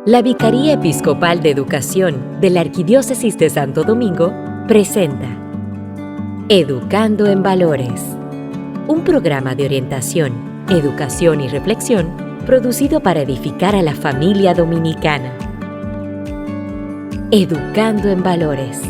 La Vicaría Episcopal de Educación de la Arquidiócesis de Santo Domingo presenta Educando en Valores, un programa de orientación, educación y reflexión producido para edificar a la familia dominicana. Educando en Valores.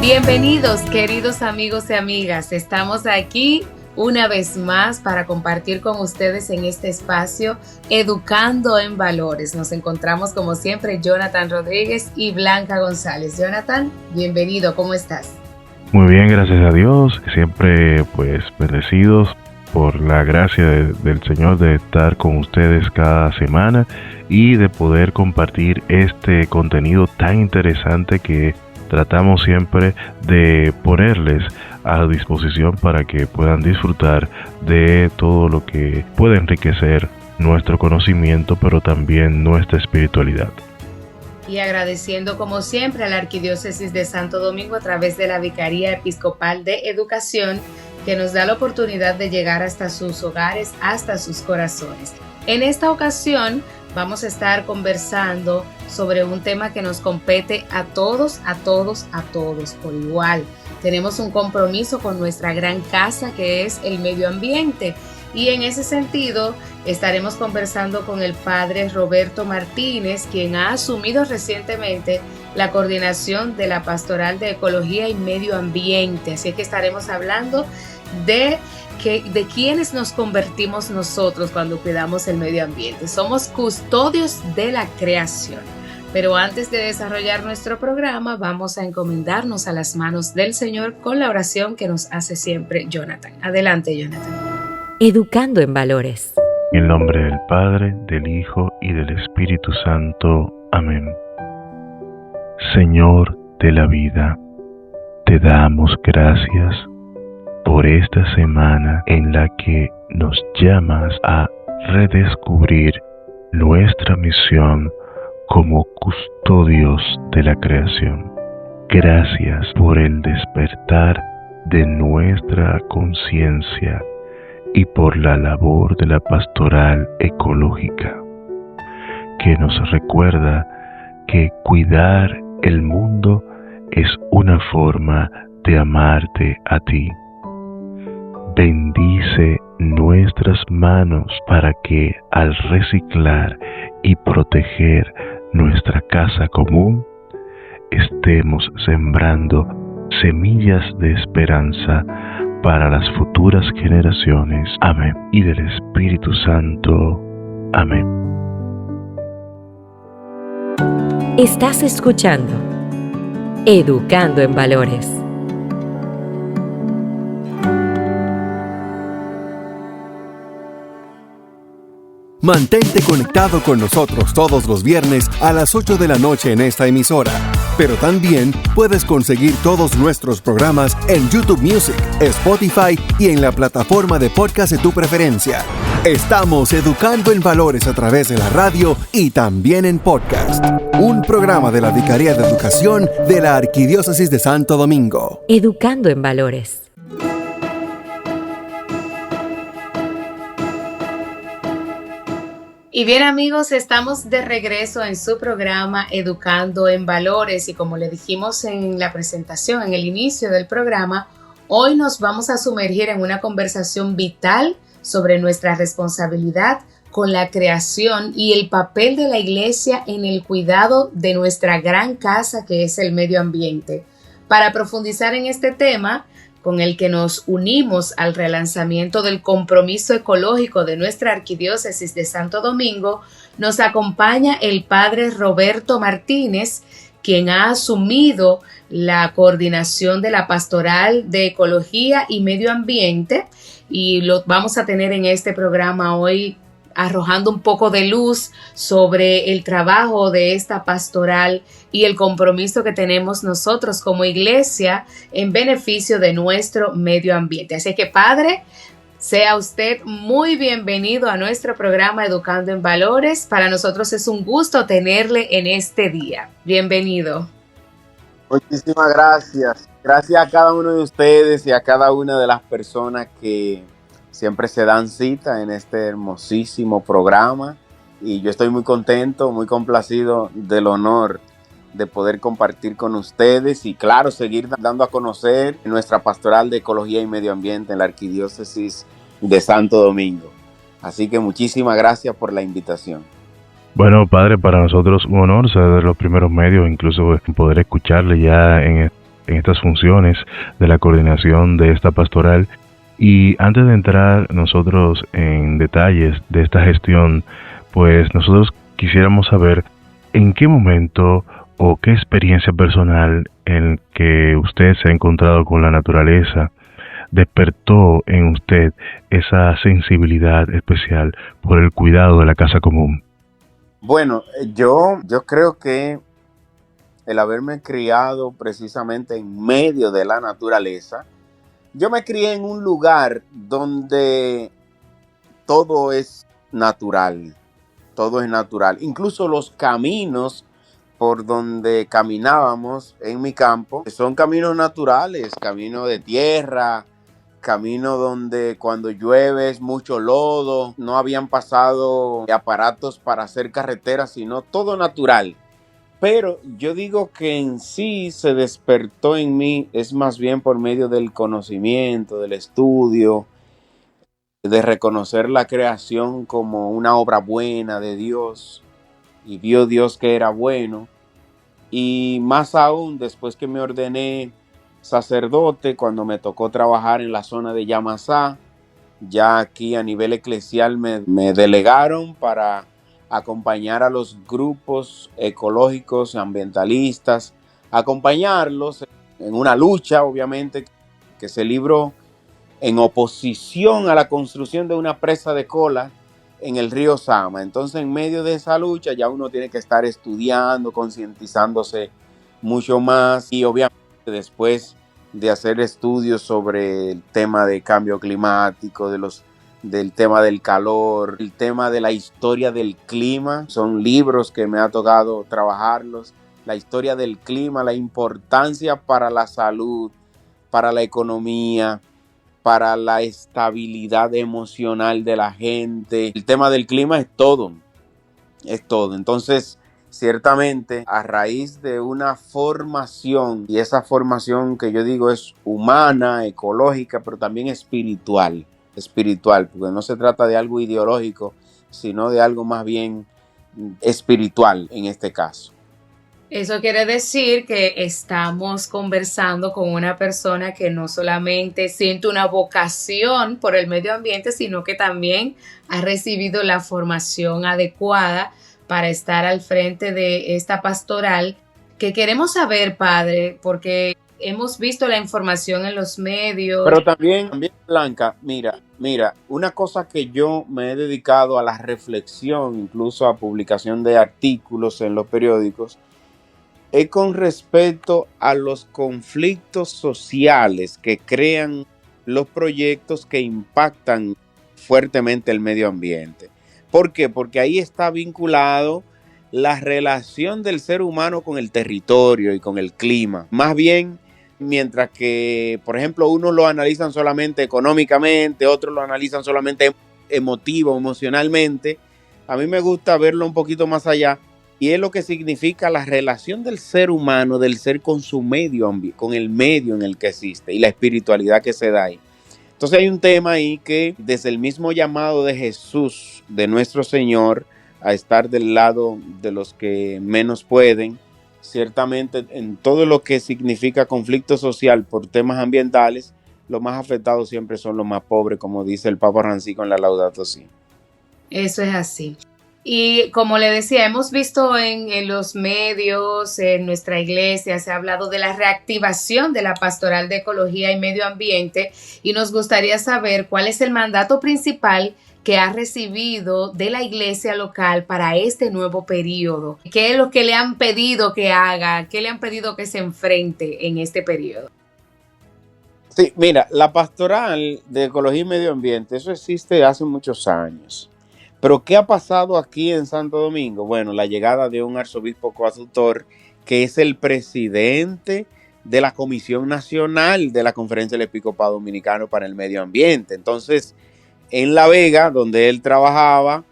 Bienvenidos, queridos amigos y amigas. Estamos aquí una vez más para compartir con ustedes en este espacio Educando en Valores. Nos encontramos como siempre Jonathan Rodríguez y Blanca González. Jonathan, bienvenido, ¿cómo estás? Muy bien, gracias a Dios. Siempre bendecidos por la gracia del Señor de estar con ustedes cada semana y de poder compartir este contenido tan interesante que tratamos siempre de ponerles a disposición para que puedan disfrutar de todo lo que puede enriquecer nuestro conocimiento, pero también nuestra espiritualidad. Y agradeciendo como siempre a la Arquidiócesis de Santo Domingo a través de la Vicaría Episcopal de Educación, que nos da la oportunidad de llegar hasta sus hogares, hasta sus corazones. En esta ocasión vamos a estar conversando sobre un tema que nos compete a todos por igual. Tenemos un compromiso con nuestra gran casa que es el medio ambiente y en ese sentido estaremos conversando con el padre Roberto Martínez, quien ha asumido recientemente la coordinación de la Pastoral de Ecología y Medio Ambiente. Así que estaremos hablando de quiénes nos convertimos nosotros cuando cuidamos el medio ambiente. Somos custodios de la creación. Pero antes de desarrollar nuestro programa, vamos a encomendarnos a las manos del Señor con la oración que nos hace siempre Jonathan. Adelante, Jonathan. Educando en Valores. En el nombre del Padre, del Hijo y del Espíritu Santo. Amén. Señor de la vida, te damos gracias por esta semana en la que nos llamas a redescubrir nuestra misión como custodios de la creación. Gracias por el despertar de nuestra conciencia y por la labor de la pastoral ecológica, que nos recuerda que cuidar el mundo es una forma de amarte a ti. Bendice nuestras manos para que al reciclar y proteger nuestra casa común, estemos sembrando semillas de esperanza para las futuras generaciones. Amén. Y del Espíritu Santo. Amén. Estás escuchando Educando en Valores. Mantente conectado con nosotros todos los viernes a las 8 de la noche en esta emisora. Pero también puedes conseguir todos nuestros programas en YouTube Music, Spotify y en la plataforma de podcast de tu preferencia. Estamos educando en valores a través de la radio y también en podcast. Un programa de la Vicaría de Educación de la Arquidiócesis de Santo Domingo. Educando en Valores. Y bien amigos, estamos de regreso en su programa Educando en Valores y como le dijimos en la presentación, en el inicio del programa, hoy nos vamos a sumergir en una conversación vital sobre nuestra responsabilidad con la creación y el papel de la Iglesia en el cuidado de nuestra gran casa que es el medio ambiente. Para profundizar en este tema, con el que nos unimos al relanzamiento del compromiso ecológico de nuestra Arquidiócesis de Santo Domingo, nos acompaña el padre Roberto Martínez, quien ha asumido la coordinación de la Pastoral de Ecología y Medio Ambiente, y lo vamos a tener en este programa hoy arrojando un poco de luz sobre el trabajo de esta pastoral y el compromiso que tenemos nosotros como iglesia en beneficio de nuestro medio ambiente. Así que, Padre, Sea usted muy bienvenido a nuestro programa Educando en Valores. Para nosotros es un gusto tenerle en este día. Bienvenido. Muchísimas gracias. Gracias a cada uno de ustedes y a cada una de las personas que siempre se dan cita en este hermosísimo programa. Y yo estoy muy contento, muy complacido del honor de poder compartir con ustedes y, claro, seguir dando a conocer nuestra pastoral de ecología y medio ambiente en la Arquidiócesis de Santo Domingo. Así que muchísimas gracias por la invitación. Bueno, padre, para nosotros un honor ser de los primeros medios, incluso poder escucharle ya en estas funciones de la coordinación de esta pastoral. Y antes de entrar nosotros en detalles de esta gestión, pues nosotros quisiéramos saber en qué momento o qué experiencia personal en que usted se ha encontrado con la naturaleza despertó en usted esa sensibilidad especial por el cuidado de la casa común. Bueno, yo creo que el haberme criado precisamente en medio de la naturaleza, yo me crié en un lugar donde todo es natural, incluso los caminos por donde caminábamos en mi campo son caminos naturales, camino de tierra, camino donde cuando llueve es mucho lodo, no habían pasado aparatos para hacer carreteras, sino todo natural. Pero yo digo que en sí se despertó en mí, es más bien por medio del conocimiento, del estudio, de reconocer la creación como una obra buena de Dios, y vio Dios que era bueno. Y más aún después que me ordené sacerdote, cuando me tocó trabajar en la zona de Yamasá, ya aquí a nivel eclesial me delegaron para acompañar a los grupos ecológicos, ambientalistas, acompañarlos en una lucha, obviamente, que se libró en oposición a la construcción de una presa de cola en el río Sama. Entonces, en medio de esa lucha, ya uno tiene que estar estudiando, concientizándose mucho más, y obviamente después de hacer estudios sobre el tema de cambio climático, del tema del calor, el tema de la historia del clima, son libros que me ha tocado trabajarlos, la historia del clima, la importancia para la salud, para la economía, para la estabilidad emocional de la gente. El tema del clima es todo. Entonces, ciertamente, a raíz de una formación, y esa formación que yo digo es humana, ecológica, pero también espiritual, porque no se trata de algo ideológico, sino de algo más bien espiritual en este caso. Eso quiere decir que estamos conversando con una persona que no solamente siente una vocación por el medio ambiente, sino que también ha recibido la formación adecuada para estar al frente de esta pastoral. Que queremos saber, padre, porque hemos visto la información en los medios. Pero también Blanca, mira, una cosa que yo me he dedicado a la reflexión, incluso a publicación de artículos en los periódicos, es con respecto a los conflictos sociales que crean los proyectos que impactan fuertemente el medio ambiente. ¿Por qué? Porque ahí está vinculado la relación del ser humano con el territorio y con el clima. Más bien, mientras que, por ejemplo, unos lo analizan solamente económicamente, otros lo analizan solamente emocionalmente, a mí me gusta verlo un poquito más allá. Y es lo que significa la relación del ser humano, del ser con su medio, con el medio en el que existe y la espiritualidad que se da ahí. Entonces hay un tema ahí que desde el mismo llamado de Jesús, de nuestro Señor, a estar del lado de los que menos pueden, ciertamente en todo lo que significa conflicto social por temas ambientales, los más afectados siempre son los más pobres, como dice el Papa Francisco en la Laudato Si. Eso es así. Y como le decía, hemos visto en los medios, en nuestra iglesia, se ha hablado de la reactivación de la pastoral de ecología y medio ambiente, y nos gustaría saber cuál es el mandato principal que ha recibido de la iglesia local para este nuevo periodo. ¿Qué es lo que le han pedido que haga? ¿Qué le han pedido que se enfrente en este periodo? Sí, mira, la pastoral de ecología y medio ambiente, eso existe hace muchos años. Pero ¿qué ha pasado aquí en Santo Domingo? Bueno, la llegada de un arzobispo coadjutor que es el presidente de la Comisión Nacional de la Conferencia del Episcopado Dominicano para el Medio Ambiente. Entonces, en La Vega, donde él trabajaba,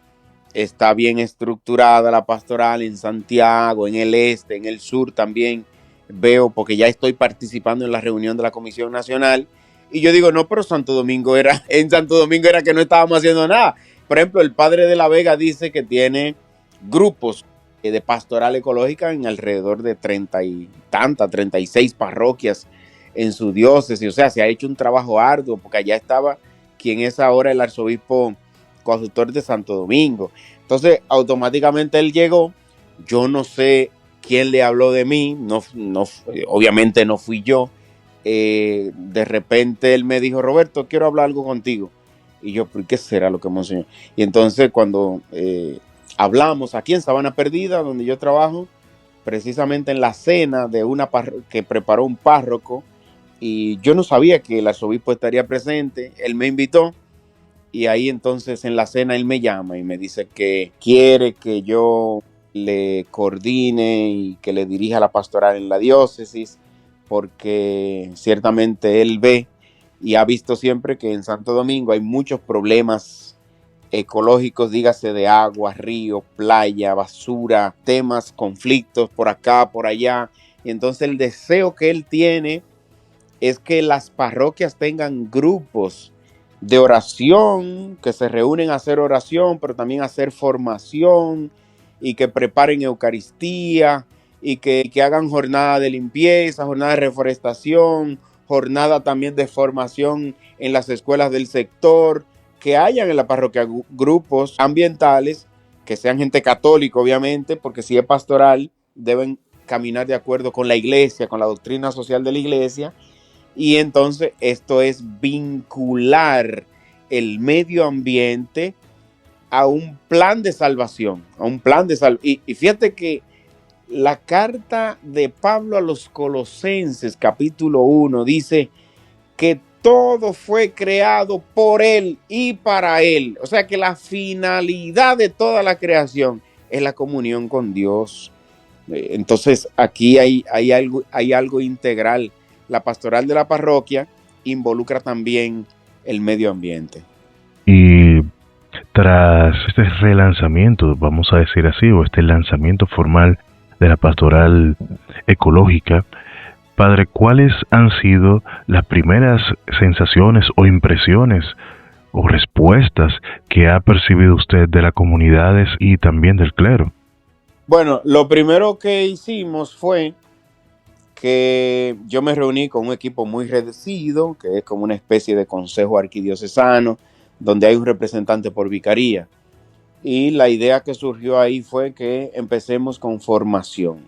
está bien estructurada la pastoral. En Santiago, en el este, en el sur también veo, porque ya estoy participando en la reunión de la Comisión Nacional, y yo digo, no, pero Santo Domingo era, en Santo Domingo era que no estábamos haciendo nada. Por ejemplo, el padre de La Vega dice que tiene grupos de pastoral ecológica en alrededor de 36 parroquias en su diócesis. O sea, se ha hecho un trabajo arduo, porque allá estaba quien es ahora el arzobispo coadjutor de Santo Domingo. Entonces, automáticamente él llegó. Yo no sé quién le habló de mí, obviamente no fui yo. De repente él me dijo, Roberto, quiero hablar algo contigo. Y yo, ¿por qué será lo que monseñor? Y entonces cuando hablamos aquí en Sabana Perdida, donde yo trabajo, precisamente en la cena de una que preparó un párroco, y yo no sabía que el arzobispo estaría presente, él me invitó. Y ahí entonces en la cena él me llama y me dice que quiere que yo le coordine y que le dirija la pastoral en la diócesis, porque ciertamente él ve y ha visto siempre que en Santo Domingo hay muchos problemas ecológicos, dígase de agua, río, playa, basura, temas, conflictos por acá, por allá. Y entonces el deseo que él tiene es que las parroquias tengan grupos de oración, que se reúnen a hacer oración, pero también a hacer formación, y que preparen Eucaristía, y que hagan jornada de limpieza, jornada de reforestación, jornada también de formación en las escuelas del sector, que hayan en la parroquia grupos ambientales, que sean gente católica, obviamente, porque si es pastoral, deben caminar de acuerdo con la iglesia, con la doctrina social de la iglesia. Y entonces esto es vincular el medio ambiente a un plan de salvación, a un plan de salvación. Y fíjate que la carta de Pablo a los Colosenses, capítulo 1, dice que todo fue creado por él y para él. O sea que la finalidad de toda la creación es la comunión con Dios. Entonces aquí hay algo integral. La pastoral de la parroquia involucra también el medio ambiente. Y tras este relanzamiento, vamos a decir así, o este lanzamiento formal de la pastoral ecológica, padre, ¿cuáles han sido las primeras sensaciones o impresiones o respuestas que ha percibido usted de las comunidades y también del clero? Bueno, lo primero que hicimos fue que yo me reuní con un equipo muy reducido, que es como una especie de consejo arquidiocesano, donde hay un representante por vicaría. Y la idea que surgió ahí fue que empecemos con formación.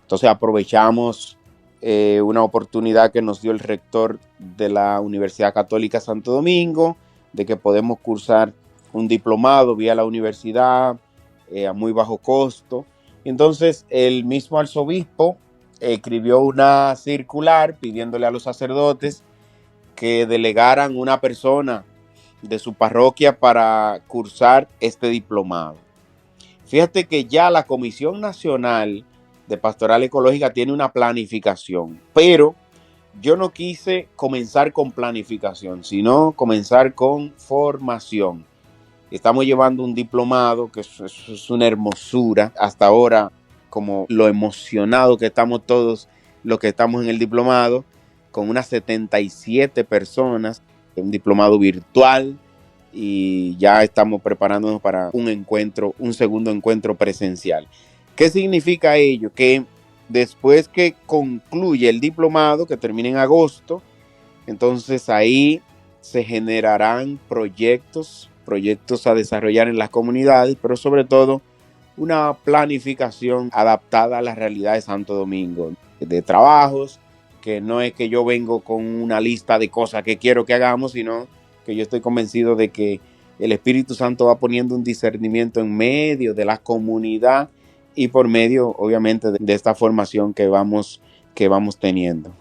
Entonces aprovechamos una oportunidad que nos dio el rector de la Universidad Católica Santo Domingo, de que podemos cursar un diplomado vía la universidad a muy bajo costo. Entonces el mismo arzobispo escribió una circular pidiéndole a los sacerdotes que delegaran una persona de su parroquia para cursar este diplomado. Fíjate que ya la Comisión Nacional de Pastoral Ecológica tiene una planificación, pero yo no quise comenzar con planificación, sino comenzar con formación. Estamos llevando un diplomado que es una hermosura. Hasta ahora, como lo emocionado que estamos todos los que estamos en el diplomado, con unas 77 personas, un diplomado virtual, y ya estamos preparándonos para un segundo encuentro presencial. ¿Qué significa ello? Que después que concluye el diplomado, que termina en agosto, entonces ahí se generarán proyectos a desarrollar en las comunidades, pero sobre todo una planificación adaptada a la realidad de Santo Domingo, de trabajos, que no es que yo vengo con una lista de cosas que quiero que hagamos, sino que yo estoy convencido de que el Espíritu Santo va poniendo un discernimiento en medio de la comunidad y por medio, obviamente, de esta formación que vamos teniendo.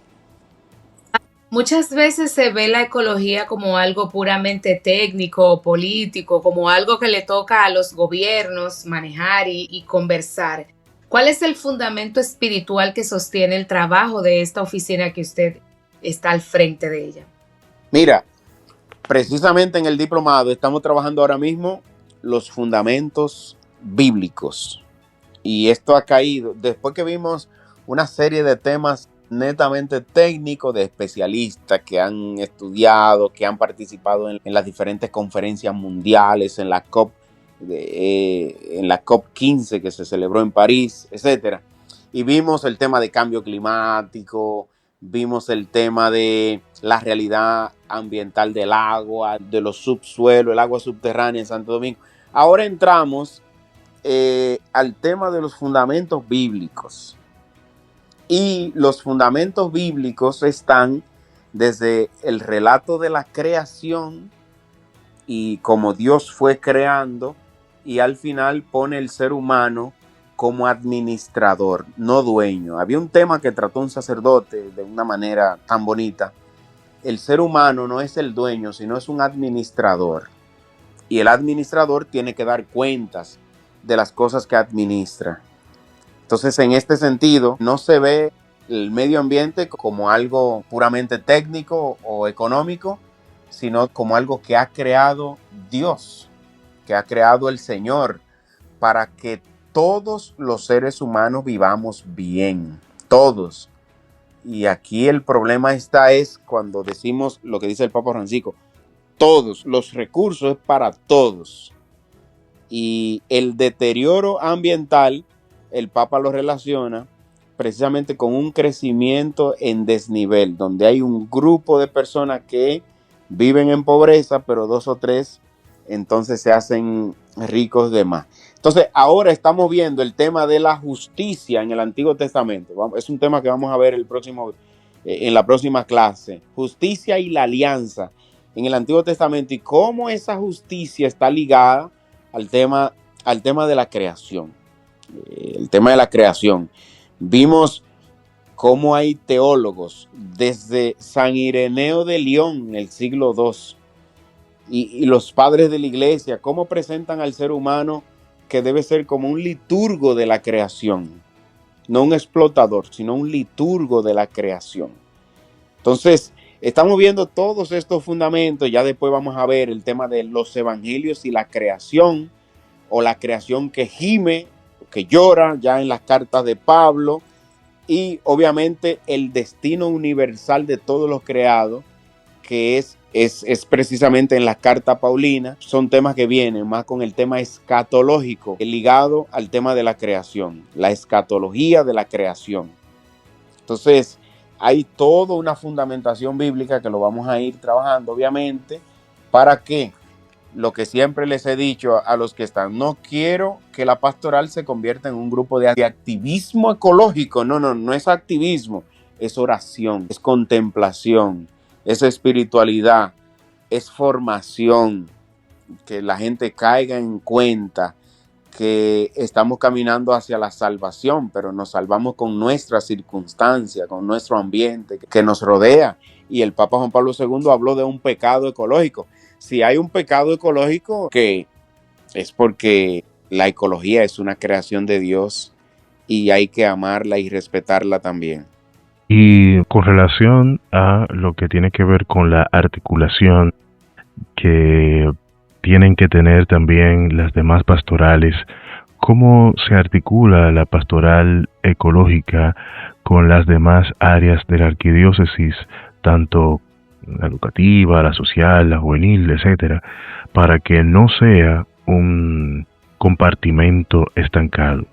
Muchas veces se ve la ecología como algo puramente técnico o político, como algo que le toca a los gobiernos manejar y conversar. ¿Cuál es el fundamento espiritual que sostiene el trabajo de esta oficina que usted está al frente de ella? Mira, precisamente en el diplomado estamos trabajando ahora mismo los fundamentos bíblicos. Y esto ha caído después que vimos una serie de temas netamente técnicos de especialistas que han estudiado, que han participado en las diferentes conferencias mundiales, en la COP 15 que se celebró en París, etcétera. Y vimos el tema de cambio climático, vimos el tema de la realidad ambiental del agua, de los subsuelos, el agua subterránea en Santo Domingo. Ahora entramos al tema de los fundamentos bíblicos. Y los fundamentos bíblicos están desde el relato de la creación y cómo Dios fue creando, y al final pone el ser humano como administrador, no dueño. Había un tema que trató un sacerdote de una manera tan bonita. El ser humano no es el dueño, sino es un administrador. Y el administrador tiene que dar cuentas de las cosas que administra. Entonces, en este sentido, no se ve el medio ambiente como algo puramente técnico o económico, sino como algo que ha creado Dios, que ha creado el Señor, para que todos los seres humanos vivamos bien, todos. Y aquí el problema es cuando decimos lo que dice el Papa Francisco, todos, los recursos es para todos. Y el deterioro ambiental, el Papa lo relaciona precisamente con un crecimiento en desnivel, donde hay un grupo de personas que viven en pobreza, pero 2 o 3 entonces se hacen ricos de más. Entonces ahora estamos viendo el tema de la justicia en el Antiguo Testamento. Es un tema que vamos a ver en la próxima clase. Justicia y la alianza en el Antiguo Testamento y cómo esa justicia está ligada al tema de la creación. El tema de la creación. Vimos cómo hay teólogos desde San Ireneo de León en el siglo II y los padres de la iglesia, cómo presentan al ser humano que debe ser como un liturgo de la creación, no un explotador, sino un liturgo de la creación. Entonces, estamos viendo todos estos fundamentos. Ya después vamos a ver el tema de los evangelios y la creación, o la creación que gime, que llora, ya en las cartas de Pablo, y obviamente el destino universal de todos los creados, que es precisamente en la carta paulina. Son temas que vienen más con el tema escatológico, ligado al tema de la creación, la escatología de la creación. Entonces, hay toda una fundamentación bíblica que lo vamos a ir trabajando, obviamente, para que lo que siempre les he dicho a los que están, no quiero que la pastoral se convierta en un grupo de activismo ecológico. No es activismo, es oración, es contemplación, es espiritualidad, es formación, que la gente caiga en cuenta que estamos caminando hacia la salvación, pero nos salvamos con nuestras circunstancias, con nuestro ambiente que nos rodea. Y el Papa Juan Pablo II habló de un pecado ecológico. Si hay un pecado ecológico, que es porque la ecología es una creación de Dios y hay que amarla y respetarla también. Y con relación a lo que tiene que ver con la articulación que tienen que tener también las demás pastorales, ¿cómo se articula la pastoral ecológica con las demás áreas de la arquidiócesis, tanto la educativa, la social, la juvenil, etcétera, para que no sea un compartimento estancado?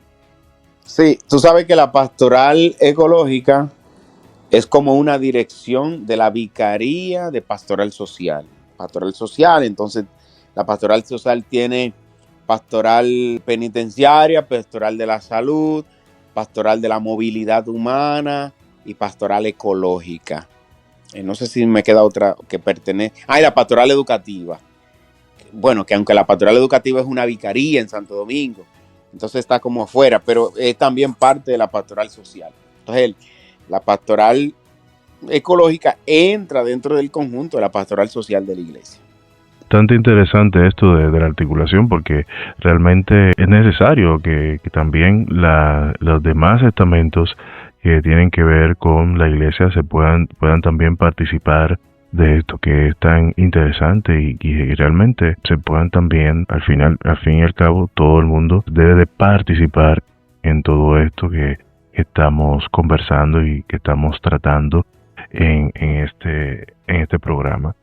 Sí, tú sabes que la pastoral ecológica es como una dirección de la Vicaría de Pastoral Social. Pastoral Social, entonces la pastoral social tiene pastoral penitenciaria, pastoral de la salud, pastoral de la movilidad humana y pastoral ecológica. No sé si me queda otra que pertenece. Y la pastoral educativa. Bueno, que aunque la pastoral educativa es una vicaría en Santo Domingo, entonces está como afuera, pero es también parte de la pastoral social. Entonces, la pastoral ecológica entra dentro del conjunto de la pastoral social de la iglesia. Bastante interesante esto de la articulación, porque realmente es necesario que también los demás estamentos que tienen que ver con la iglesia puedan también participar de esto que es tan interesante y realmente se puedan también, al fin y al cabo, todo el mundo debe de participar en todo esto que estamos conversando y que estamos tratando en este programa.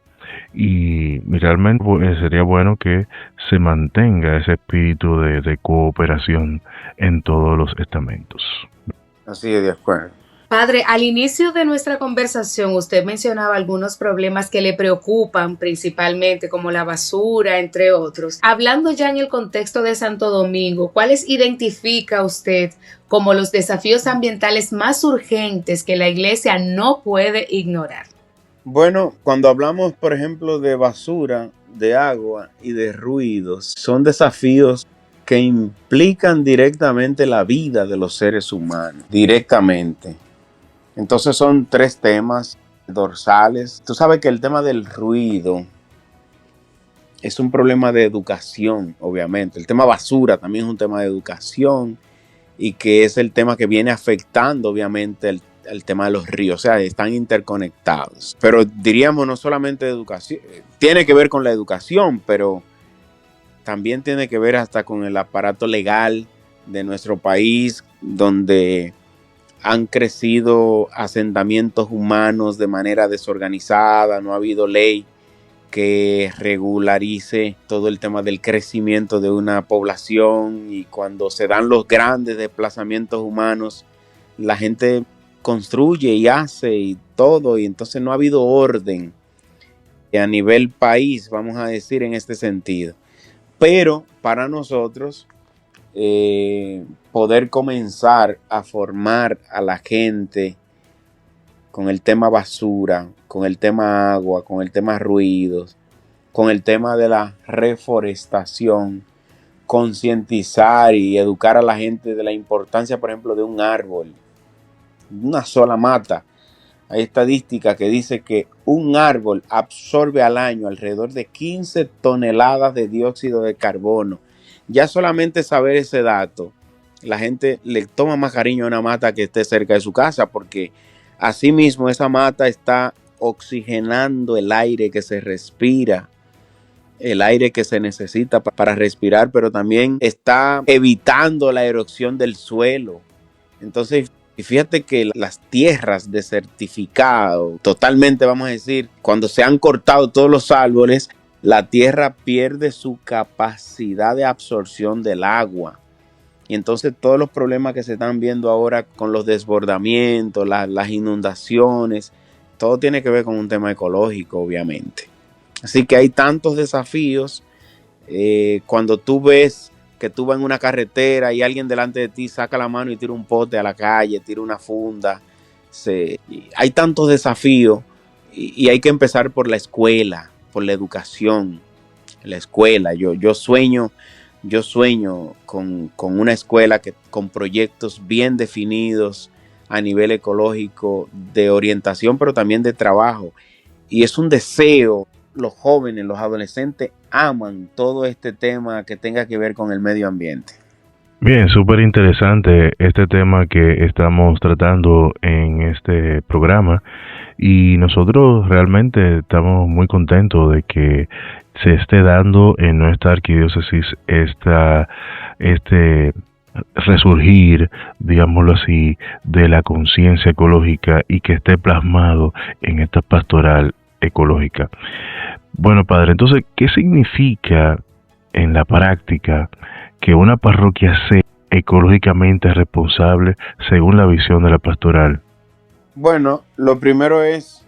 Y realmente sería bueno que se mantenga ese espíritu de cooperación en todos los estamentos. Así es, de acuerdo. Padre, al inicio de nuestra conversación usted mencionaba algunos problemas que le preocupan principalmente, como la basura, entre otros. Hablando ya en el contexto de Santo Domingo, ¿cuáles identifica usted como los desafíos ambientales más urgentes que la iglesia no puede ignorar? Bueno, cuando hablamos, por ejemplo, de basura, de agua y de ruidos, son desafíos que implican directamente la vida de los seres humanos, directamente. Entonces son 3 temas dorsales. Tú sabes que el tema del ruido es un problema de educación, obviamente. El tema basura también es un tema de educación y que es el tema que viene afectando, obviamente, el tema de los ríos. O sea, están interconectados. Pero diríamos no solamente educación, tiene que ver con la educación, pero también tiene que ver hasta con el aparato legal de nuestro país, donde han crecido asentamientos humanos de manera desorganizada, no ha habido ley que regularice todo el tema del crecimiento de una población, y cuando se dan los grandes desplazamientos humanos, la gente construye y hace y todo, y entonces no ha habido orden a nivel país, vamos a decir, en este sentido. Pero para nosotros poder comenzar a formar a la gente con el tema basura, con el tema agua, con el tema ruidos, con el tema de la reforestación, concientizar y educar a la gente de la importancia, por ejemplo, de un árbol, una sola mata. Hay estadística que dice que un árbol absorbe al año alrededor de 15 toneladas de dióxido de carbono. Ya solamente saber ese dato, la gente le toma más cariño a una mata que esté cerca de su casa, porque asimismo esa mata está oxigenando el aire que se respira, el aire que se necesita para respirar, pero también está evitando la erosión del suelo. Entonces, y fíjate que las tierras desertificadas, totalmente vamos a decir, cuando se han cortado todos los árboles, la tierra pierde su capacidad de absorción del agua. Y entonces todos los problemas que se están viendo ahora con los desbordamientos, las inundaciones, todo tiene que ver con un tema ecológico, obviamente. Así que hay tantos desafíos. Cuando tú ves que tú vas en una carretera y alguien delante de ti saca la mano y tira un pote a la calle, tira una funda. Hay tantos desafíos y hay que empezar por la escuela, por la educación, la escuela. Yo sueño con una escuela con proyectos bien definidos a nivel ecológico, de orientación, pero también de trabajo. Y es un deseo. Los jóvenes, los adolescentes aman todo este tema que tenga que ver con el medio ambiente. Bien, súper interesante este tema que estamos tratando en este programa, y nosotros realmente estamos muy contentos de que se esté dando en nuestra arquidiócesis este resurgir, digámoslo así, de la conciencia ecológica, y que esté plasmado en esta pastoral ecológica. Bueno, padre, entonces, ¿qué significa en la práctica que una parroquia sea ecológicamente responsable según la visión de la pastoral? Bueno, lo primero es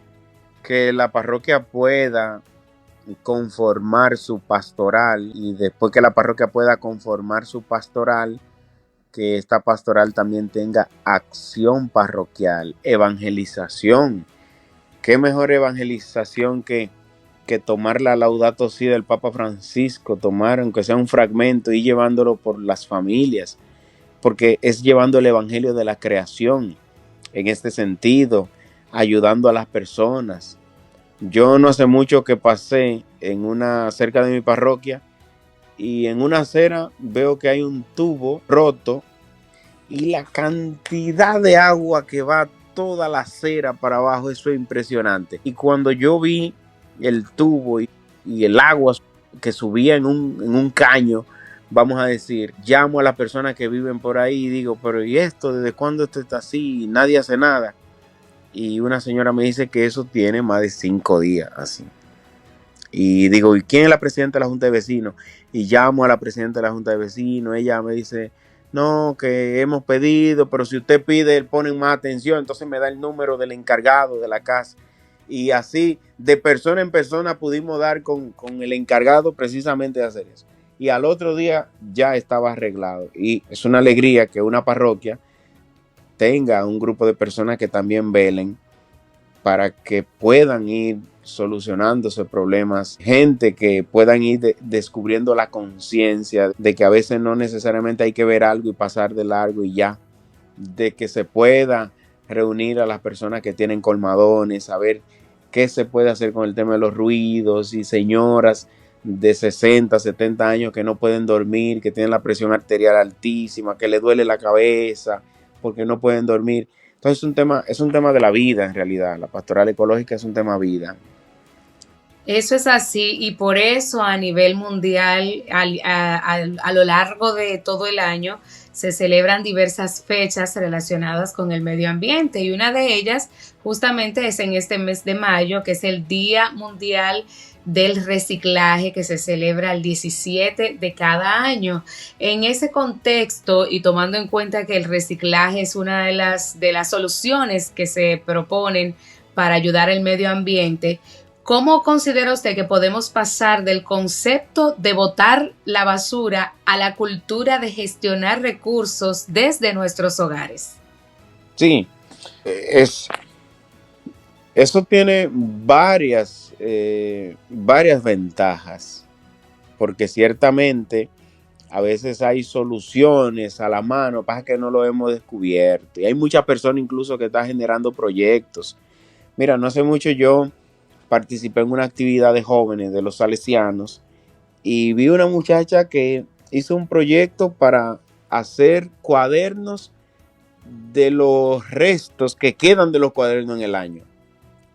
que la parroquia pueda conformar su pastoral, y después que la parroquia pueda conformar su pastoral, que esta pastoral también tenga acción parroquial, evangelización. ¿Qué mejor evangelización que tomar la Laudato Si del Papa Francisco, tomar aunque sea un fragmento y llevándolo por las familias, porque es llevando el evangelio de la creación en este sentido, ayudando a las personas. Yo no hace mucho que pasé cerca de mi parroquia y en una acera veo que hay un tubo roto y la cantidad de agua que va toda la acera para abajo, eso es impresionante. Y cuando yo vi el tubo y el agua que subía en un caño, vamos a decir, llamo a las personas que viven por ahí y digo, pero ¿y esto? ¿Desde cuándo esto está así? Nadie hace nada. Y una señora me dice que eso tiene más de 5 días así. Y digo, ¿y quién es la presidenta de la Junta de Vecinos? Y llamo a la presidenta de la Junta de Vecinos. Ella me dice, no, que hemos pedido, pero si usted pide, ponen más atención. Entonces me da el número del encargado de la casa. Y así, de persona en persona, pudimos dar con el encargado precisamente de hacer eso. Y al otro día ya estaba arreglado. Y es una alegría que una parroquia tenga un grupo de personas que también velen para que puedan ir solucionándose problemas, gente que puedan ir descubriendo la conciencia de que a veces no necesariamente hay que ver algo y pasar de largo y ya, de que se pueda reunir a las personas que tienen colmadones, saber qué se puede hacer con el tema de los ruidos, y señoras de 60, 70 años que no pueden dormir, que tienen la presión arterial altísima, que les duele la cabeza porque no pueden dormir. Entonces es un tema de la vida en realidad. La pastoral ecológica es un tema vida. Eso es así, y por eso a nivel mundial, a lo largo de todo el año, se celebran diversas fechas relacionadas con el medio ambiente, y una de ellas justamente es en este mes de mayo, que es el Día Mundial del Reciclaje, que se celebra el 17 de cada año. En ese contexto, y tomando en cuenta que el reciclaje es una de las soluciones que se proponen para ayudar al medio ambiente, ¿cómo considera usted que podemos pasar del concepto de botar la basura a la cultura de gestionar recursos desde nuestros hogares? Sí, eso tiene varias ventajas, porque ciertamente a veces hay soluciones a la mano, pasa que no lo hemos descubierto, y hay muchas personas incluso que están generando proyectos. Mira, no hace mucho yo participé en una actividad de jóvenes de los salesianos y vi una muchacha que hizo un proyecto para hacer cuadernos de los restos que quedan de los cuadernos en el año.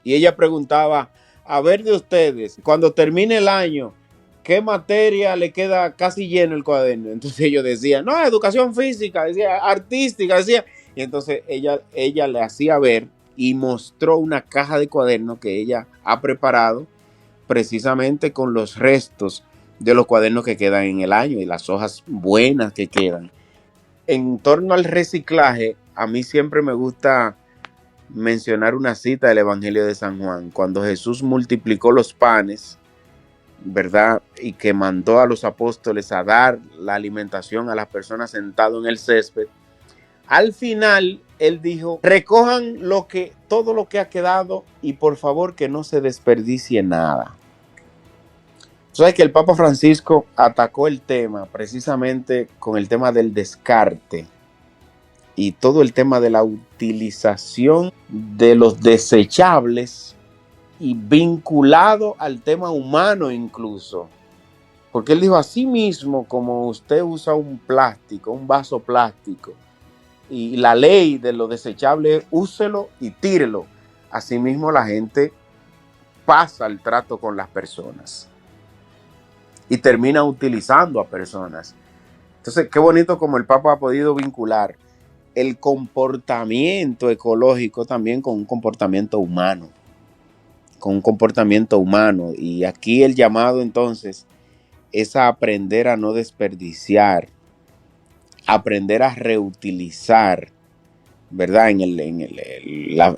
Y ella preguntaba, a ver de ustedes, cuando termine el año, ¿qué materia le queda casi lleno el cuaderno? Entonces ellos decían, no, educación física, decía, artística, decía. Y entonces ella le hacía ver y mostró una caja de cuadernos que ella ha preparado precisamente con los restos de los cuadernos que quedan en el año y las hojas buenas que quedan. En torno al reciclaje, a mí siempre me gusta mencionar una cita del Evangelio de San Juan, cuando Jesús multiplicó los panes, ¿verdad? Y que mandó a los apóstoles a dar la alimentación a las personas sentadas en el césped. Al final, él dijo, recojan todo lo que ha quedado y por favor que no se desperdicie nada. Sabes que el Papa Francisco atacó el tema precisamente con el tema del descarte y todo el tema de la utilización de los desechables y vinculado al tema humano incluso. Porque él dijo, así mismo como usted usa un plástico, un vaso plástico, y la ley de lo desechable, úselo y tírelo. Asimismo la gente pasa el trato con las personas y termina utilizando a personas. Entonces, qué bonito como el Papa ha podido vincular el comportamiento ecológico también con un comportamiento humano. Y aquí el llamado entonces es a aprender a no desperdiciar, aprender a reutilizar, ¿verdad?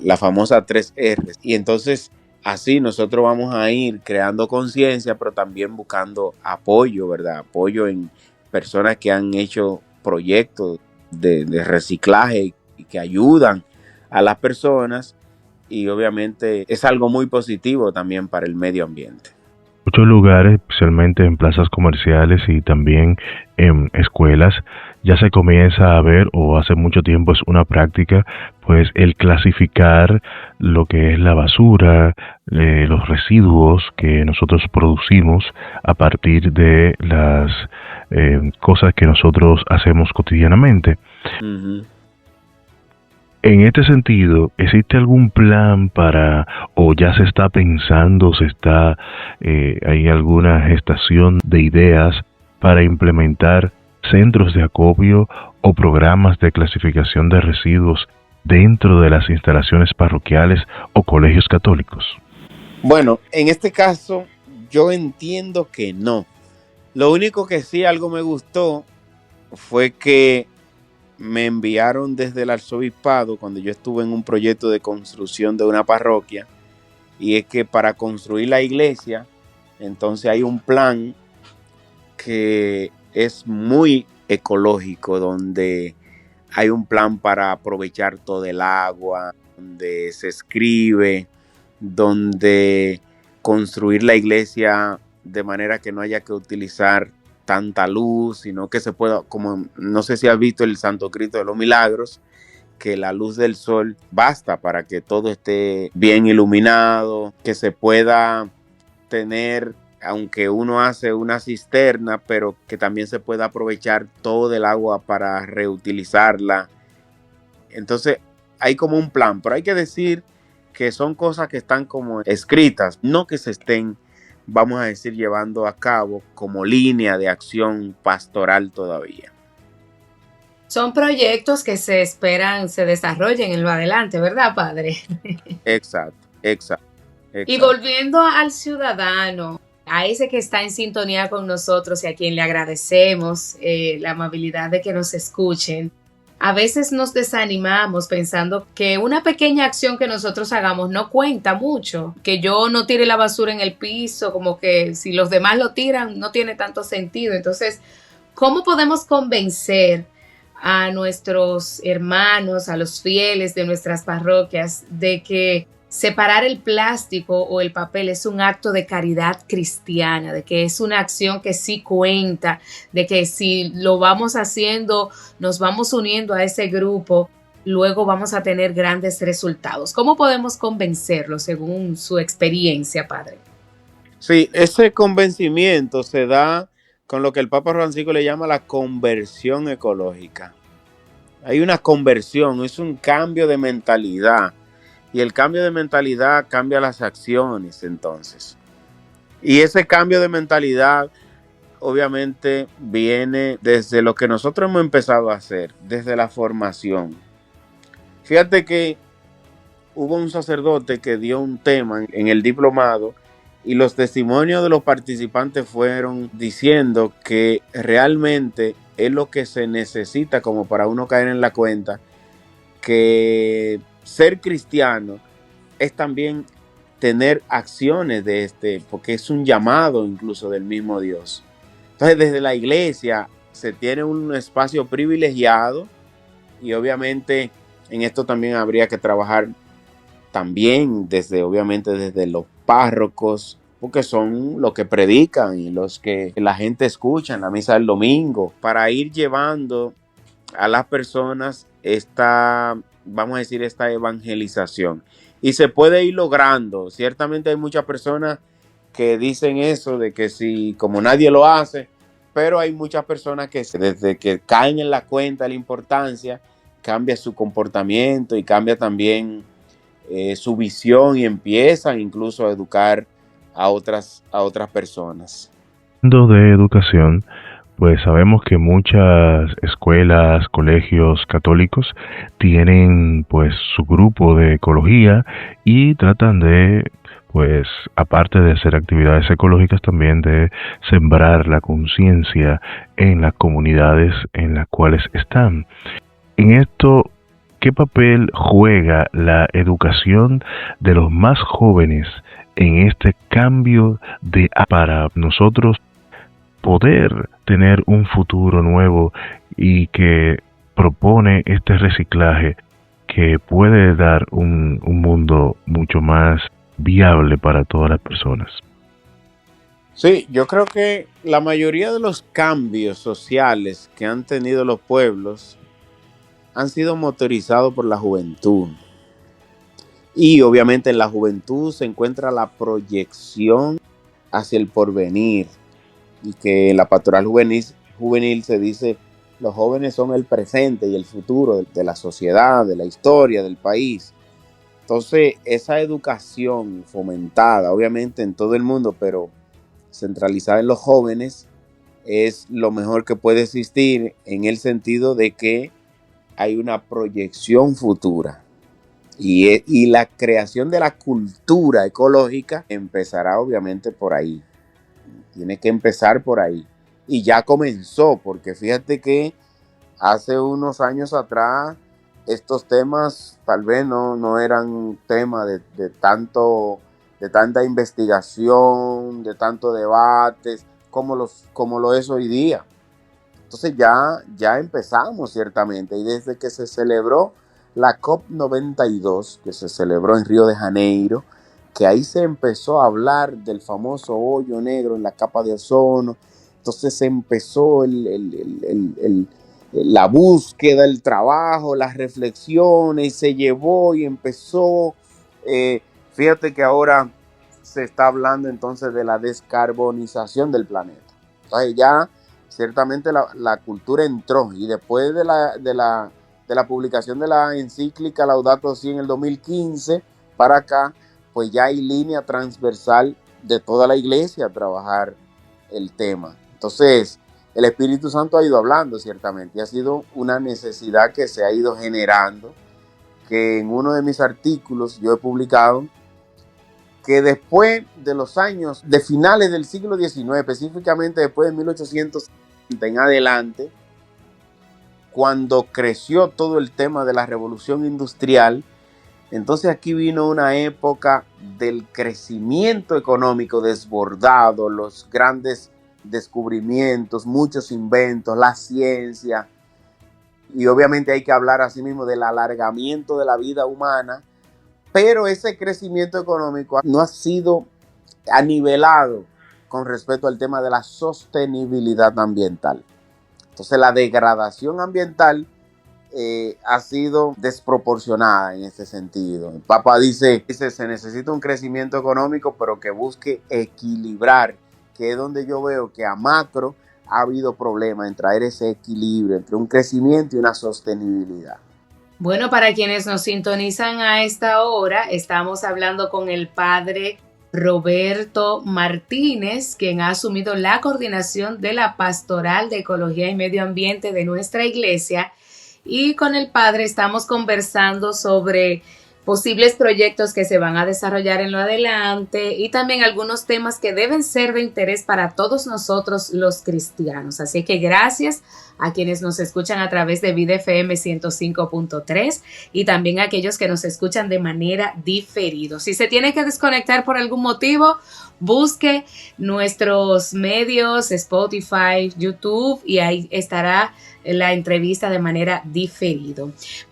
La famosa 3R. Y entonces así nosotros vamos a ir creando conciencia, pero también buscando apoyo, ¿verdad? Apoyo en personas que han hecho proyectos de reciclaje y que ayudan a las personas, y obviamente es algo muy positivo también para el medio ambiente. Muchos lugares, especialmente en plazas comerciales y también en escuelas, ya se comienza a ver, o hace mucho tiempo es una práctica, pues el clasificar lo que es la basura, los residuos que nosotros producimos a partir de las cosas que nosotros hacemos cotidianamente. Ujú. En este sentido, ¿existe algún plan para, o ya se está pensando, hay alguna gestación de ideas para implementar centros de acopio o programas de clasificación de residuos dentro de las instalaciones parroquiales o colegios católicos? Bueno, en este caso yo entiendo que no. Lo único que sí algo me gustó fue que me enviaron desde el arzobispado cuando yo estuve en un proyecto de construcción de una parroquia, y es que para construir la iglesia, entonces hay un plan que es muy ecológico, donde hay un plan para aprovechar todo el agua, donde se escribe, donde construir la iglesia de manera que no haya que utilizar tanta luz, sino que se pueda, como no sé si has visto el Santo Cristo de los Milagros, que la luz del sol basta para que todo esté bien iluminado, que se pueda tener, aunque uno hace una cisterna, pero que también se pueda aprovechar todo el agua para reutilizarla. Entonces hay como un plan, pero hay que decir que son cosas que están como escritas, no que se estén, vamos a decir, llevando a cabo como línea de acción pastoral todavía. Son proyectos que se esperan se desarrollen en lo adelante, ¿verdad, padre? Exacto. Y volviendo al ciudadano, a ese que está en sintonía con nosotros y a quien le agradecemos la amabilidad de que nos escuchen, a veces nos desanimamos pensando que una pequeña acción que nosotros hagamos no cuenta mucho, que yo no tire la basura en el piso, como que si los demás lo tiran no tiene tanto sentido. Entonces, ¿cómo podemos convencer a nuestros hermanos, a los fieles de nuestras parroquias, de que separar el plástico o el papel es un acto de caridad cristiana, de que es una acción que sí cuenta, de que si lo vamos haciendo, nos vamos uniendo a ese grupo, luego vamos a tener grandes resultados? ¿Cómo podemos convencerlo según su experiencia, padre? Sí, ese convencimiento se da con lo que el Papa Francisco le llama la conversión ecológica. Hay una conversión, es un cambio de mentalidad. Y el cambio de mentalidad cambia las acciones, entonces. Y ese cambio de mentalidad, obviamente, viene desde lo que nosotros hemos empezado a hacer, desde la formación. Fíjate que hubo un sacerdote que dio un tema en el diplomado, y los testimonios de los participantes fueron diciendo que realmente es lo que se necesita como para uno caer en la cuenta que ser cristiano es también tener acciones porque es un llamado incluso del mismo Dios. Entonces, desde la iglesia se tiene un espacio privilegiado, y obviamente en esto también habría que trabajar también obviamente desde los párrocos, porque son los que predican y los que la gente escucha en la misa del domingo, para ir llevando a las personas esta evangelización. Y se puede ir logrando. Ciertamente hay muchas personas que dicen eso, de que si como nadie lo hace, pero hay muchas personas que desde que caen en la cuenta de la importancia, cambia su comportamiento y cambia también su visión, y empiezan incluso a educar a otras personas. De educación, pues sabemos que muchas escuelas, colegios católicos tienen pues su grupo de ecología y tratan de, pues aparte de hacer actividades ecológicas, también de sembrar la conciencia en las comunidades en las cuales están. En esto, ¿qué papel juega la educación de los más jóvenes en este cambio para nosotros poder tener un futuro nuevo y que propone este reciclaje que puede dar un mundo mucho más viable para todas las personas? Sí, yo creo que la mayoría de los cambios sociales que han tenido los pueblos han sido motorizados por la juventud. Y obviamente en la juventud se encuentra la proyección hacia el porvenir. Y que en la pastoral juvenil se dice, los jóvenes son el presente y el futuro de la sociedad, de la historia, del país. Entonces, esa educación fomentada, obviamente en todo el mundo, pero centralizada en los jóvenes, es lo mejor que puede existir en el sentido de que hay una proyección futura. Y la creación de la cultura ecológica empezará obviamente por ahí. Tiene que empezar por ahí. Y ya comenzó, porque fíjate que hace unos años atrás estos temas tal vez no eran tema de tanta investigación, de tanto debates, como lo es hoy día. Entonces ya empezamos ciertamente, y desde que se celebró la COP92, que se celebró en Río de Janeiro, que ahí se empezó a hablar del famoso hoyo negro en la capa de ozono. Entonces se empezó la búsqueda, el trabajo, las reflexiones, se llevó y empezó. Fíjate que ahora se está hablando entonces de la descarbonización del planeta. Entonces ya ciertamente la cultura entró, y después de la publicación de la encíclica Laudato Si en el 2015 para acá, pues ya hay línea transversal de toda la iglesia a trabajar el tema. Entonces, el Espíritu Santo ha ido hablando ciertamente, y ha sido una necesidad que se ha ido generando, que en uno de mis artículos yo he publicado que después de los años de finales del siglo XIX, específicamente después de 1870 en adelante, cuando creció todo el tema de la revolución industrial, entonces aquí vino una época del crecimiento económico desbordado, los grandes descubrimientos, muchos inventos, la ciencia, y obviamente hay que hablar asimismo del alargamiento de la vida humana, pero ese crecimiento económico no ha sido anivelado con respecto al tema de la sostenibilidad ambiental. Entonces la degradación ambiental ha sido desproporcionada en este sentido. El Papa dice, se necesita un crecimiento económico, pero que busque equilibrar, que es donde yo veo que a macro ha habido problemas en traer ese equilibrio entre un crecimiento y una sostenibilidad. Bueno, para quienes nos sintonizan a esta hora, estamos hablando con el padre Roberto Martínez, quien ha asumido la coordinación de la Pastoral de Ecología y Medio Ambiente de nuestra iglesia. Y con el padre estamos conversando sobre posibles proyectos que se van a desarrollar en lo adelante, y también algunos temas que deben ser de interés para todos nosotros los cristianos. Así que gracias a quienes nos escuchan a través de Vida FM 105.3 y también a aquellos que nos escuchan de manera diferida. Si se tiene que desconectar por algún motivo, busque nuestros medios, Spotify, YouTube, y ahí estará la entrevista de manera diferida.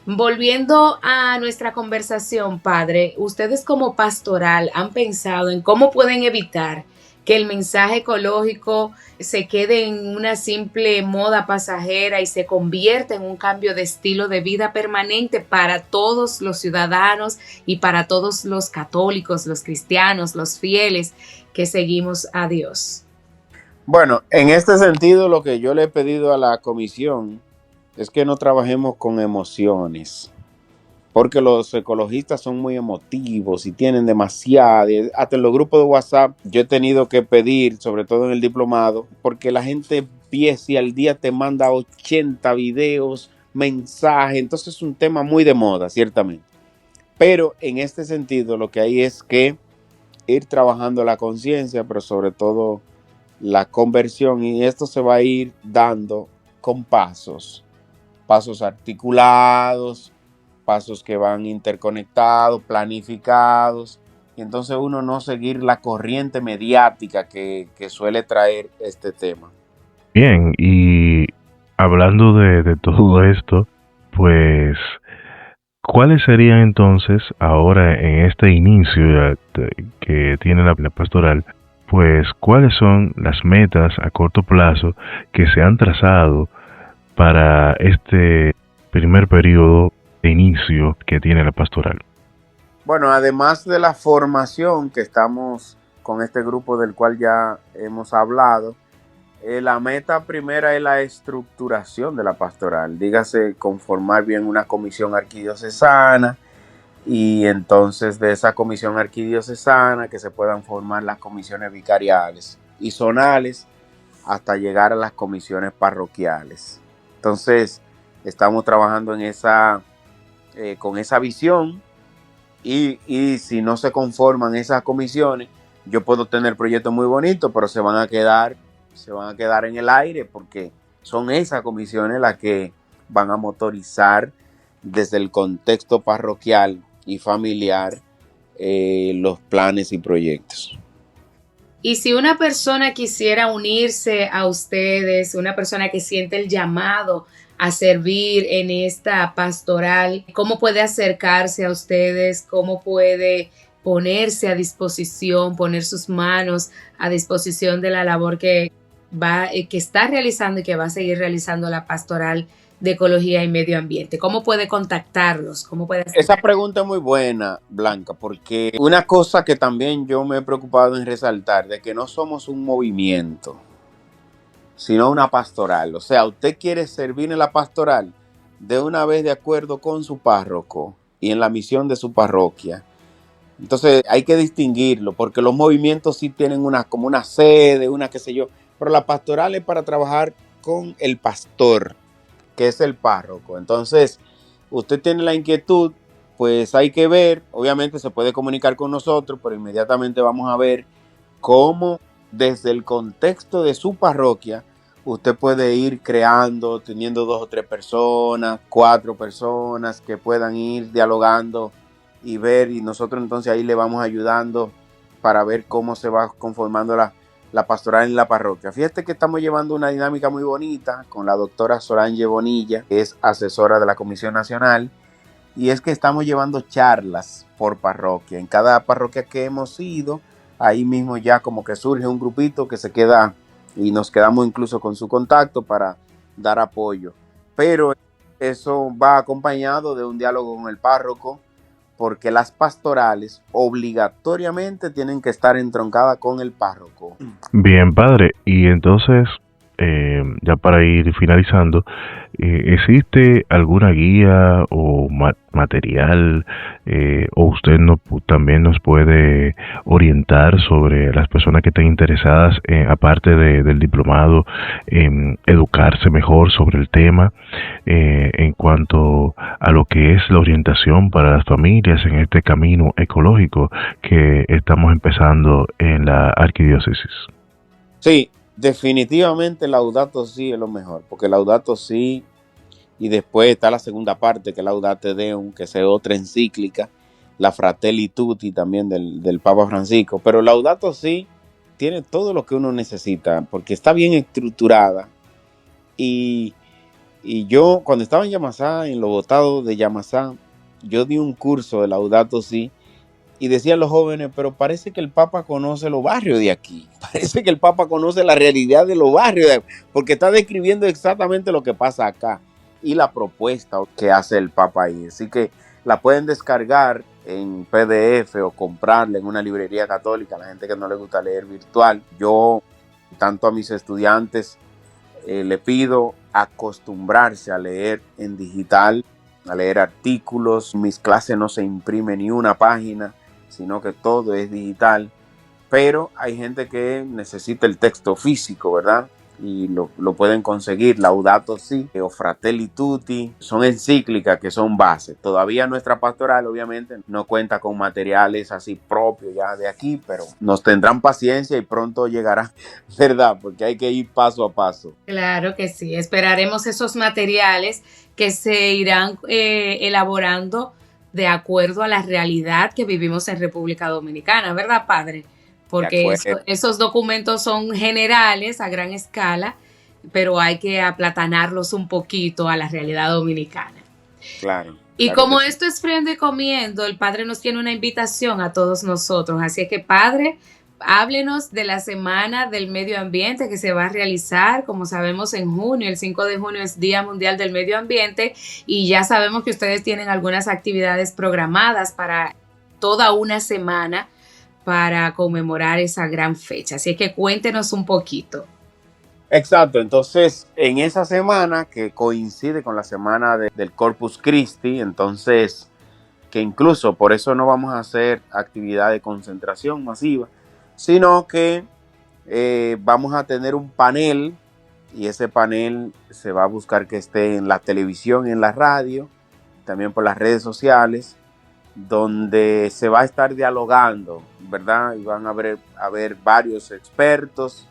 Volviendo a nuestra conversación, padre, ustedes como pastoral han pensado en cómo pueden evitar que el mensaje ecológico se quede en una simple moda pasajera y se convierta en un cambio de estilo de vida permanente para todos los ciudadanos y para todos los católicos, los cristianos, los fieles que seguimos a Dios? Bueno, en este sentido, lo que yo le he pedido a la comisión es que no trabajemos con emociones, porque los ecologistas son muy emotivos y tienen demasiado. Hasta en los grupos de WhatsApp yo he tenido que pedir, sobre todo en el diplomado, porque la gente empieza y al día te manda 80 videos, mensajes. Entonces es un tema muy de moda, ciertamente. Pero en este sentido lo que hay es que ir trabajando la conciencia, pero sobre todo la conversión, y esto se va a ir dando con pasos articulados, pasos que van interconectados, planificados, y entonces uno no seguir la corriente mediática que suele traer este tema. Bien, y hablando de todo esto, pues, ¿cuáles serían entonces ahora en este inicio que tiene la pastoral? pues cuáles son las metas a corto plazo que se han trazado para este primer periodo de inicio que tiene la pastoral. Bueno, además de la formación que estamos con este grupo del cual ya hemos hablado, la meta primera es la estructuración de la pastoral, dígase conformar bien una comisión arquidiocesana y entonces de esa comisión arquidiocesana que se puedan formar las comisiones vicariales y zonales hasta llegar a las comisiones parroquiales. Entonces estamos trabajando en con esa visión y si no se conforman esas comisiones, yo puedo tener proyectos muy bonitos, pero se van a quedar en el aire porque son esas comisiones las que van a motorizar desde el contexto parroquial y familiar los planes y proyectos. Y si una persona quisiera unirse a ustedes, una persona que siente el llamado a servir en esta pastoral, ¿cómo puede acercarse a ustedes? ¿Cómo puede ponerse a disposición, poner sus manos a disposición de la labor que está realizando y que va a seguir realizando la pastoral de ecología y medio ambiente? ¿Cómo puede contactarlos? Esa pregunta es muy buena, Blanca, porque una cosa que también yo me he preocupado en resaltar, de que no somos un movimiento, sino una pastoral. O sea, usted quiere servir en la pastoral de una vez de acuerdo con su párroco y en la misión de su parroquia. Entonces hay que distinguirlo, porque los movimientos sí tienen como una sede, una qué sé yo, pero la pastoral es para trabajar con el pastor, que es el párroco. Entonces, usted tiene la inquietud, pues hay que ver, obviamente se puede comunicar con nosotros, pero inmediatamente vamos a ver cómo desde el contexto de su parroquia, usted puede ir creando, teniendo 2 o 3 personas, 4 personas que puedan ir dialogando y ver, y nosotros entonces ahí le vamos ayudando para ver cómo se va conformando la pastoral en la parroquia. Fíjate que estamos llevando una dinámica muy bonita con la doctora Solange Bonilla, que es asesora de la Comisión Nacional, y es que estamos llevando charlas por parroquia. En cada parroquia que hemos ido, ahí mismo ya como que surge un grupito que se queda y nos quedamos incluso con su contacto para dar apoyo. Pero eso va acompañado de un diálogo con el párroco, porque las pastorales obligatoriamente tienen que estar entroncadas con el párroco. Bien, padre, y entonces, ya para ir finalizando, ¿existe alguna guía o material o usted también nos puede orientar sobre las personas que estén interesadas, aparte del diplomado, en educarse mejor sobre el tema en cuanto a lo que es la orientación para las familias en este camino ecológico que estamos empezando en la arquidiócesis? Sí, definitivamente Laudato Si es lo mejor, porque Laudato Si, y después está la segunda parte, que es Laudate Deum, que es otra encíclica, la Fratelli Tutti también del Papa Francisco, pero Laudato Si tiene todo lo que uno necesita, porque está bien estructurada, y yo cuando estaba en Yamasá, en los votados de Yamasá, yo di un curso de Laudato Si, y decían los jóvenes, pero parece que el Papa conoce los barrios de aquí. Parece que el Papa conoce la realidad de los barrios de aquí, porque está describiendo exactamente lo que pasa acá y la propuesta que hace el Papa ahí. Así que la pueden descargar en PDF o comprarla en una librería católica, a la gente que no le gusta leer virtual. Yo, tanto a mis estudiantes, le pido acostumbrarse a leer en digital, a leer artículos. Mis clases no se imprime ni una página, sino que todo es digital, pero hay gente que necesita el texto físico, ¿verdad? Y lo pueden conseguir. Laudato Si o Fratelli Tutti son encíclicas que son bases. Todavía nuestra pastoral obviamente no cuenta con materiales así propios ya de aquí, pero nos tendrán paciencia y pronto llegará, ¿verdad? Porque hay que ir paso a paso. Claro que sí, esperaremos esos materiales que se irán elaborando de acuerdo a la realidad que vivimos en República Dominicana, ¿verdad, padre? Porque esos documentos son generales a gran escala, pero hay que aplatanarlos un poquito a la realidad dominicana. Claro. Y como esto es Friendo y Comiendo, el padre nos tiene una invitación a todos nosotros. Así que, padre, háblenos de la Semana del Medio Ambiente que se va a realizar, como sabemos, en junio. El 5 de junio es Día Mundial del Medio Ambiente y ya sabemos que ustedes tienen algunas actividades programadas para toda una semana para conmemorar esa gran fecha. Así que cuéntenos un poquito. Exacto, entonces en esa semana que coincide con la semana del Corpus Christi, entonces que incluso por eso no vamos a hacer actividad de concentración masiva, sino que vamos a tener un panel y ese panel se va a buscar que esté en la televisión, en la radio, también por las redes sociales, donde se va a estar dialogando, ¿verdad? Y van a haber varios expertos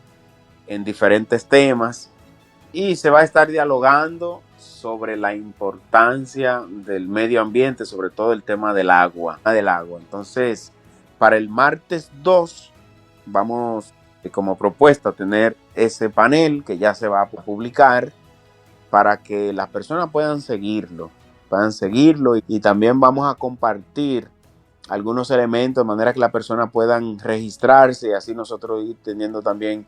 en diferentes temas y se va a estar dialogando sobre la importancia del medio ambiente, sobre todo el tema del agua. Entonces, para el martes 2 vamos como propuesta a tener ese panel que ya se va a publicar para que las personas puedan seguirlo y también vamos a compartir algunos elementos de manera que las personas puedan registrarse y así nosotros ir teniendo también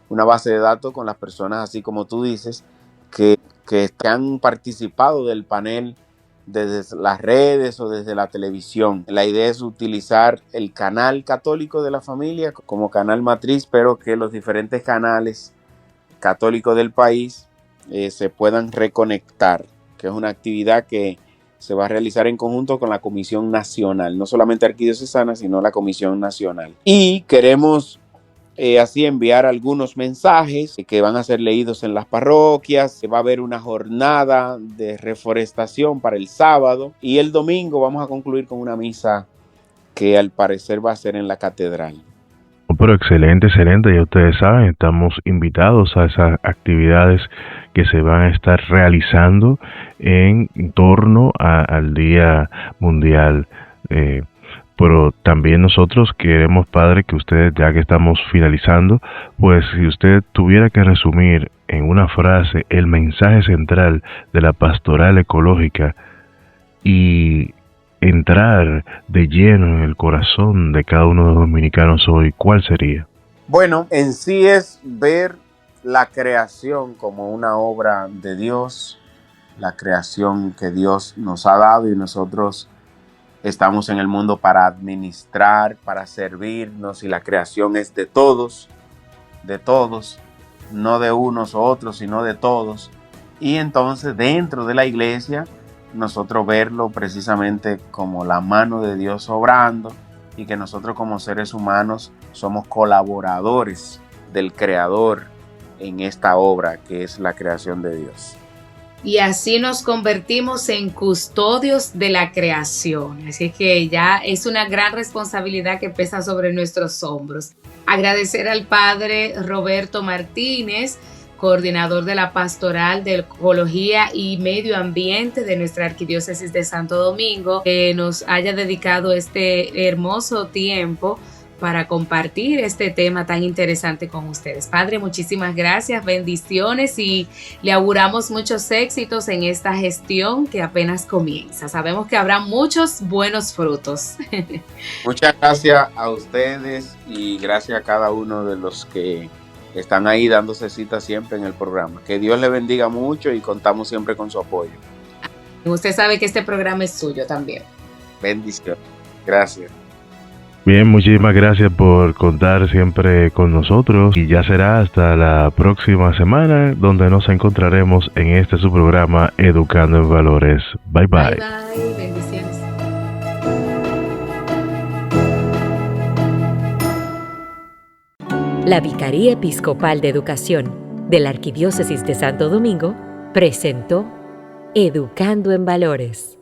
una base de datos con las personas, así como tú dices, que han participado del panel desde las redes o desde la televisión. La idea es utilizar el canal católico de la familia como canal matriz, pero que los diferentes canales católicos del país se puedan reconectar, que es una actividad que se va a realizar en conjunto con la Comisión Nacional, no solamente arquidiocesana, sino la Comisión Nacional. Y queremos así enviar algunos mensajes que van a ser leídos en las parroquias. Va a haber una jornada de reforestación para el sábado y el domingo vamos a concluir con una misa que al parecer va a ser en la catedral. Pero excelente, ya ustedes saben, estamos invitados a esas actividades que se van a estar realizando en torno al Día Mundial. Pero también nosotros queremos, Padre, que ustedes, ya que estamos finalizando, pues si usted tuviera que resumir en una frase el mensaje central de la pastoral ecológica y entrar de lleno en el corazón de cada uno de los dominicanos hoy, ¿cuál sería? Bueno, en sí es ver la creación como una obra de Dios, la creación que Dios nos ha dado y nosotros estamos en el mundo para administrar, para servirnos y la creación es de todos, no de unos u otros, sino de todos. Y entonces dentro de la iglesia nosotros verlo precisamente como la mano de Dios obrando y que nosotros como seres humanos somos colaboradores del Creador en esta obra que es la creación de Dios. Y así nos convertimos en custodios de la creación. Así que ya es una gran responsabilidad que pesa sobre nuestros hombros. Agradecer al Padre Roberto Martínez, coordinador de la Pastoral de Ecología y Medio Ambiente de nuestra Arquidiócesis de Santo Domingo, que nos haya dedicado este hermoso tiempo para compartir este tema tan interesante con ustedes. Padre, muchísimas gracias, bendiciones y le auguramos muchos éxitos en esta gestión que apenas comienza. Sabemos que habrá muchos buenos frutos. Muchas gracias a ustedes y gracias a cada uno de los que están ahí dándose cita siempre en el programa. Que Dios le bendiga mucho y contamos siempre con su apoyo. Usted sabe que este programa es suyo también. Bendiciones. Gracias. Bien, muchísimas gracias por contar siempre con nosotros y ya será hasta la próxima semana donde nos encontraremos en su programa Educando en Valores. Bye bye. Bye bye, bendiciones. La Vicaría Episcopal de Educación de la Arquidiócesis de Santo Domingo presentó Educando en Valores.